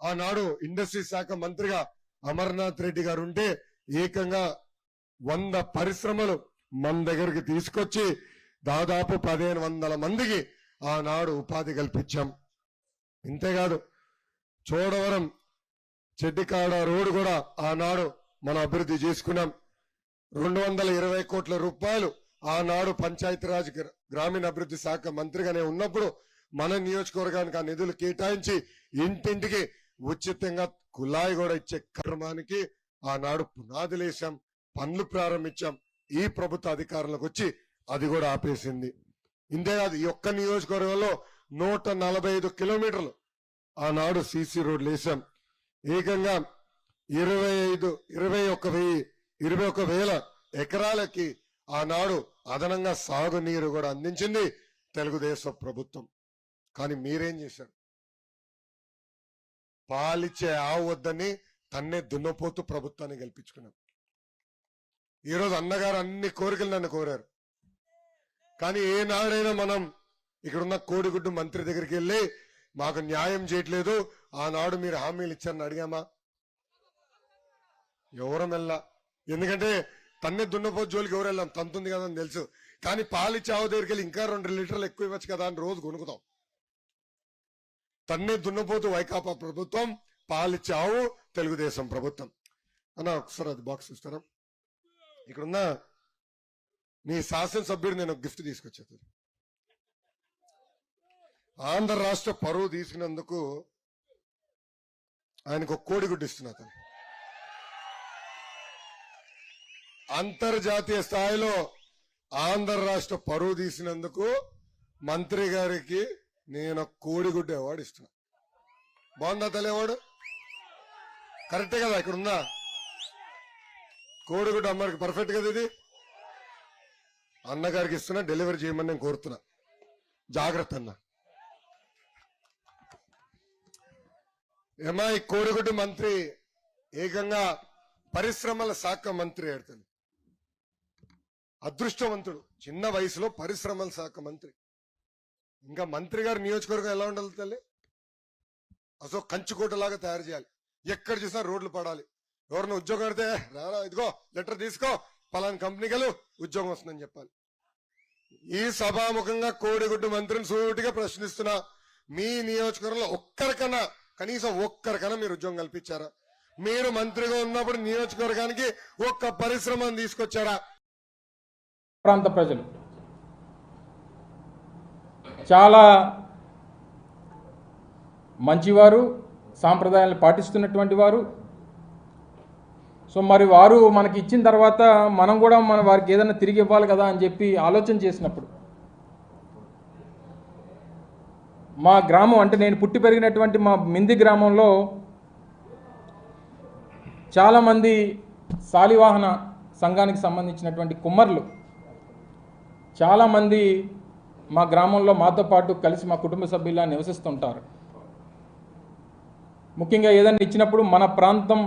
ఆనాడు ఇండస్ట్రీ శాఖ మంత్రిగా అమర్నాథ్ రెడ్డి గారు ఉంటే ఏకంగా 100 పరిశ్రమలు మన దగ్గరికి తీసుకొచ్చి దాదాపు 1500 మందికి ఆనాడు ఉపాధి కల్పించాం. ఇంతేకాదు చోడవరం చెడ్డికాడ రోడ్డు కూడా ఆనాడు మనం అభివృద్ధి చేసుకున్నాం. 220 కోట్ల రూపాయలు ఆనాడు పంచాయతీరాజ్ గ్రామీణ అభివృద్ధి శాఖ మంత్రిగానే ఉన్నప్పుడు మన నియోజకవర్గానికి ఆ నిధులు కేటాయించి ఇంటింటికి ఉచితంగా కుళాయి కూడా ఇచ్చే కార్యక్రమానికి ఆనాడు పునాదులేసాం, పనులు ప్రారంభించాం. ఈ ప్రభుత్వ అధికారులకు వచ్చి అది కూడా ఆపేసింది. ఇంతేకాదు ఈ ఒక్క నియోజకవర్గంలో 145 కిలోమీటర్లు ఆనాడు సీసీ రోడ్లు వేసాం. ఏకంగా 21,000 ఎకరాలకి ఆనాడు అదనంగా సాగునీరు కూడా అందించింది తెలుగుదేశం ప్రభుత్వం. కానీ మీరేం చేశారు? పాలిచ్చే ఆవు వద్దని తన్నే దున్నపోతూ ప్రభుత్వాన్ని గెలిపించుకున్నాం. ఈరోజు అన్నగారు అన్ని కోరికలు నన్ను కోరారు. కానీ ఏనాడైనా మనం ఇక్కడున్న కోడిగుడ్డు మంత్రి దగ్గరికి వెళ్ళి మాకు న్యాయం చేయట్లేదు, ఆనాడు మీరు హామీలు ఇచ్చారని అడిగామా? ఎవరం వెళ్ళా. ఎందుకంటే తన్నే దున్నపోతు జోలికి ఎవరు వెళ్ళాం, తంతుంది కదా అని తెలుసు. కానీ పాలిచ్చే ఆవు దగ్గరికి వెళ్ళి ఇంకా 2 లీటర్లు ఎక్కువ ఇవ్వచ్చు కదా అని రోజు కొనుక్కుతాం. తన్నే దున్నపోతు వైకాపా ప్రభుత్వం, పాలిచ్చే ఆవు తెలుగుదేశం ప్రభుత్వం. అన్న ఒకసారి అది బాక్స్ ఇస్తారా? ఇక్కడున్న మీ శాసనసభ్యుడు నేను గిఫ్ట్ తీసుకొచ్చేది. ఆంధ్ర రాష్ట్ర పరువు తీసుకున్నందుకు ఆయనకు ఒక కోడిగుడ్డు ఇస్తున్నా. అంతర్జాతీయ స్థాయిలో ఆంధ్ర రాష్ట్ర పరువు తీసినందుకు మంత్రి గారికి నేను కోడిగుడ్డు అవార్డు ఇస్తున్నా. బాగుందా తల్లి అవార్డు? కరెక్టే కదా? ఇక్కడ ఉందా కోడిగుడ్డు అమ్మకి? పర్ఫెక్ట్ కదా ఇది? అన్నగారికి ఇస్తున్నా, డెలివరీ చేయమని నేను కోరుతున్నా. జాగ్రత్త అన్న. ఏమా ఈ కోడిగుడ్డు మంత్రి ఏకంగా పరిశ్రమల శాఖ మంత్రి ఆడుతుంది. అదృష్టవంతుడు, చిన్న వయసులో పరిశ్రమల శాఖ మంత్రి. ఇంకా మంత్రి గారి నియోజకవర్గం ఎలా ఉండాలి తల్లి? అసలు కంచుకోటలాగా తయారు చేయాలి. ఎక్కడ చూసినా రోడ్లు పడాలి. ఎవరిని ఉద్యోగం పెడితే రారా ఇదిగో లెటర్ తీసుకో, పలానా కంపెనీకి వెళ్ళు, ఉద్యోగం వస్తుందని చెప్పాలి. ఈ సభాముఖంగా కోడిగుడ్డు మంత్రిని సూటిగా ప్రశ్నిస్తున్నా, మీ నియోజకవర్గంలో కనీసం ఒక్కరికన్నా మీరు ఉద్యోగం కల్పించారా? మీరు మంత్రిగా ఉన్నప్పుడు నియోజకవర్గానికి ఒక్క పరిశ్రమను తీసుకొచ్చారా? ప్రాంత ప్రజలు చాలా మంచివారు, సాంప్రదాయాలను పాటిస్తున్నటువంటి వారు. సో మరి వారు మనకి ఇచ్చిన తర్వాత మనం కూడా వారికి ఏదైనా తిరిగి ఇవ్వాలి కదా అని చెప్పి ఆలోచన చేసినప్పుడు మా గ్రామం, అంటే నేను పుట్టి పెరిగినటువంటి మా మింది గ్రామంలో చాలామంది శాలివాహన సంఘానికి సంబంధించినటువంటి కుమ్మర్లు చాలామంది మా గ్రామంలో మాతో పాటు కలిసి మా కుటుంబ సభ్యులా నివసిస్తుంటారు. ముఖ్యంగా ఏదైనా ఇచ్చినప్పుడు మన ప్రాంతం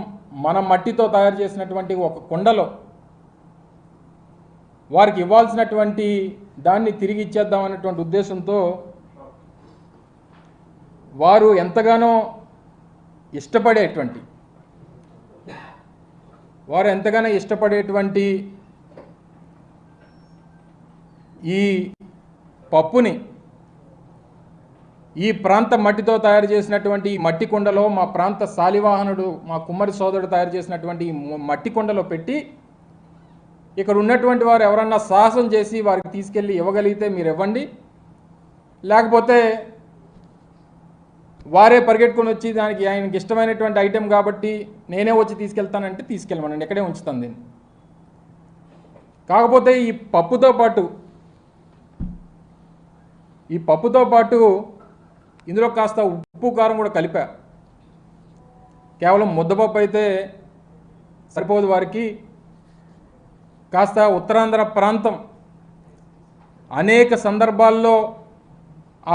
మన మట్టితో తయారు చేసినటువంటి ఒక కుండలో వారికి ఇవ్వాల్సినటువంటి దాన్ని తిరిగి ఇచ్చేద్దామనేటువంటి ఉద్దేశంతో వారు ఎంతగానో ఇష్టపడేటువంటి ఈ పప్పుని ఈ ప్రాంత మట్టితో తయారు చేసినటువంటి మట్టి కుండలో మా ప్రాంత శాలివాహనుడు మా కుమ్మరి సోదరుడు తయారు చేసినటువంటి మట్టి కుండలో పెట్టి ఇక్కడ ఉన్నటువంటి వారు ఎవరన్నా సాహసం చేసి వారికి తీసుకెళ్ళి ఇవ్వగలిగితే మీరు ఇవ్వండి, లేకపోతే వారే పరిగెట్టుకొని వచ్చి దానికి ఆయనకి ఇష్టమైనటువంటి ఐటెం కాబట్టి నేనే వచ్చి తీసుకెళ్తానంటే తీసుకెళ్ళమనండి, ఎక్కడే ఉంచుతాను దీన్ని. కాకపోతే ఈ పప్పుతో పాటు ఇందులో కాస్త ఉప్పు కారం కూడా కలిపా. కేవలం ముద్దపప్పు అయితే సరిపోదు వారికి. కాస్త ఉత్తరాంధ్ర ప్రాంతం అనేక సందర్భాల్లో